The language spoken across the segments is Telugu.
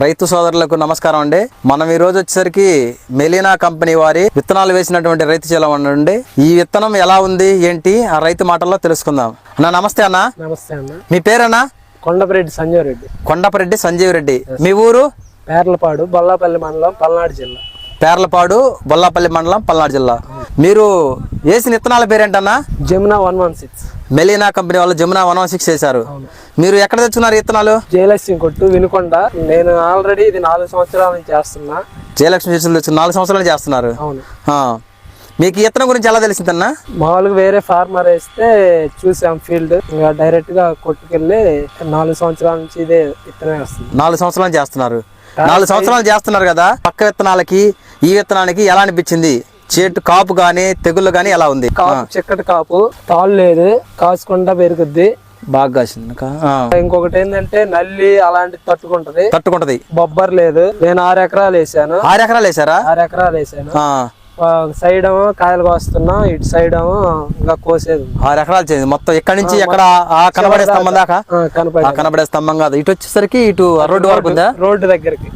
రైతు సోదరులకు నమస్కారం అండి. మనం ఈ రోజు వచ్చేసరికి మెలీనా కంపెనీ వారి విత్తనాలు వేసినటువంటి రైతు చేలో ఉండండి. ఈ విత్తనం ఎలా ఉంది ఏంటి ఆ రైతు మాటల్లో తెలుసుకుందాం. అన్న నమస్తే అన్న. నమస్తే అన్న. మీ పేరన్నా? కొండపరెడ్డి సంజీవ్ రెడ్డి. కొండపరెడ్డి సంజీవ్ రెడ్డి. మీ ఊరు? పేర్లపాడు, బొల్లాపల్లి మండలం, పల్నాడు జిల్లా. పేర్లపాడు, బొల్లాపల్లి మండలం, పల్నాడు జిల్లా. మీరు వేసిన విత్తనాల పేరేంటన్నా? జమునా 116. మెలీనా కంపెనీ వాళ్ళు జమునా 116 చేశారు. మీరు ఎక్కడ తెచ్చుకున్నారు విత్తనాలు? జయలక్ష్మి కొట్టు, వినుకొండ. నేను ఆల్రెడీ ఇది 4 సంవత్సరాల నుంచి చేస్తున్నా. జయలక్ష్మి తెచ్చి 4 సంవత్సరాలు చేస్తున్నారు. అవును. మీకు ఈ విత్తనం గురించి ఎలా తెలిసిందన్నా? మామూలుగా వేరే ఫార్మర్ వేస్తే చూసాం ఫీల్డ్, ఇంకా డైరెక్ట్ గా కొట్టుకెళ్ళి 4 సంవత్సరాల నుంచి ఇదే విత్తనం వస్తుంది. 4 సంవత్సరాలు చేస్తున్నారు. 4 సంవత్సరాలు చేస్తున్నారు కదా, పక్క విత్తనాలకి ఈ విత్తనానికి ఎలా అనిపించింది? చెట్టు కాపు గానీ తెగుళ్ళు గానీ ఎలా ఉంది? కాపు చిక్కటి కాపు, తాళ్ళు లేదు, కాసుకుండా పెరుగుద్ది, బాగా కాసింది. ఇంకొకటి ఏంటంటే నల్లి అలాంటి తట్టుకుంటది. బొబ్బర్ లేదు. నేను 6 ఎకరాలు వేసాను. 6 ఎకరాలు వేసారా? 6 ఎకరాలు వేసాను. సైడ్ ఏమో కాయలు కోస్తున్నా, ఇటు సైడ్ ఏమో ఇంకా కోసేది. 6 ఎకరాలు చేసింది మొత్తం. ఇక్కడ నుంచి ఎక్కడ కనబడే స్తంభం దాకా? కనబడే స్తంభం కాదు, ఇటు వచ్చేసరికి ఇటు రోడ్డు వరకు ఉందా? రోడ్డు దగ్గరికి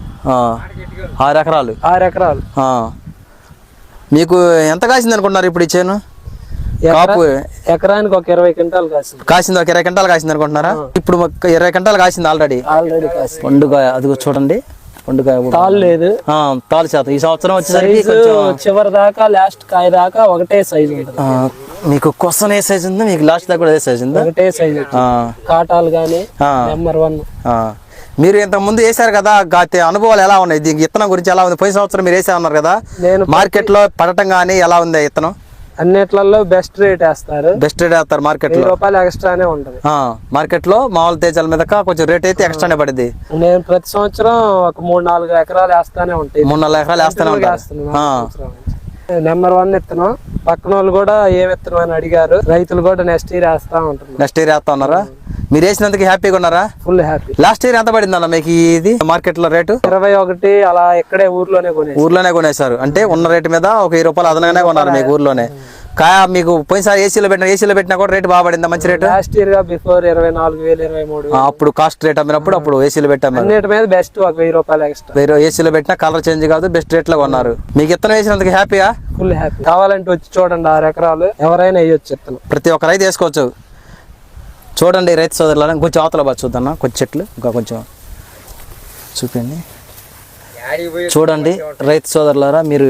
6 ఎకరాలు. 6 ఎకరాలు. మీకు ఎంత కాసింది అనుకుంటున్నారు ఇప్పుడు ఈ చేను? కాపు ఎకరానికి ఒక 20 క్వింటాలు కాసింది. ఒక 20 క్వింటాలు కాసింది అనుకుంటున్నారా? ఇప్పుడు 20 క్వింటాలు కాసింది ఆల్రెడీ. కాసింది. పండుగ అది చూడండి, పండుగ తాళ్ళు లేదు. తాళ్ళు శాతం ఈ సంవత్సరం వచ్చేసరికి చివరి దాకా లాస్ట్ కాయ దాకా ఒకటే సైజు ఉంటుంది. మీకు క్వశ్చన్ ఏ సైజ్ ఉంది? మీకు లాస్ట్ దాకా కూడా ఏ సైజ్ ఉంది? ఒకటే సైజు. కాటాలు గానీ నెంబర్ 1. మీరు ఇంత ముందు వేసారు కదా, అనుభవాలు ఎలా ఉన్నాయి? దీనికి విత్తనం గురించి ఎలా ఉంది? పోయిన సంవత్సరం మీరు వేసా ఉన్నారు కదా, మార్కెట్ లో పడటం గానీ ఎలా ఉంది విత్తనం? అన్నిట్లలో బెస్ట్ రేట్ వేస్తారు. మార్కెట్ లో రూపాయలు ఎక్స్ట్రానే ఉంటది. మార్కెట్ లో మామూలు తేజాల మీద కొంచెం రేట్ అయితే ఎక్స్ట్రానే పడింది. నేను ప్రతి సంవత్సరం ఒక 3-4 ఎకరాలు వేస్తానే ఉంటాయి. 3-4 ఎకరాలు వేస్తానే ఉంటాను. నెంబర్ 1 విత్తనం. పక్కన వాళ్ళు కూడా ఏ విత్తనం అని అడిగారు. రైతులు కూడా నెక్స్ట్ ఇయర్ వేస్తా ఉంటారు. నెక్స్ట్ ఇయర్ వేస్తా ఉన్నారా? మీరు వేసినందుకు హ్యాపీగా ఉన్నారా? Full happy. లాస్ట్ ఇయర్ ఎంత పడింది అన్న మీకు ఇది మార్కెట్ లో రేటు? 21. అలా ఇక్కడే ఊర్లోనే కొనేసారు. అంటే ఉన్న రేటు మీద ఒక 20 రూపాయలు అదనంగానే కొన్నారు మీకు ఊర్లోనే. మీకు పోయినసారి ఏసీలో పెట్టినా కూడా రేటు బాగా పడిందా? మంచి రేటు. Last year before 24,000, 23,000. అప్పుడు కాస్ట్ రేట్ అమ్మినప్పుడు అప్పుడు ఏసీలో పెట్టాము. అన్నిటి మీద బెస్ట్ ఒక 1000 రూపాయలు ఎక్స్ట్రా. ఏసీలో పెట్టినా కలర్ చేంజ్ కాదు, బెస్ట్ రేట్ లో కొన్నారు. మీకు విత్తనం వేసినందుకు హ్యాపీయా? Full happy. కావాలంటే వచ్చి చూడండి, 6 ఎకరాలు ఎవరైనా వేయొచ్చు విత్తనం. ప్రతి ఒక్క రైతు వేసుకోవచ్చు. చూడండి రైతు సోదరులారా, కొంచెం అవతల బాగా చూద్దాం. కొంచెం చెట్లు ఇంకా కొంచెం చూపించండి. చూడండి రైతు సోదరులారా, మీరు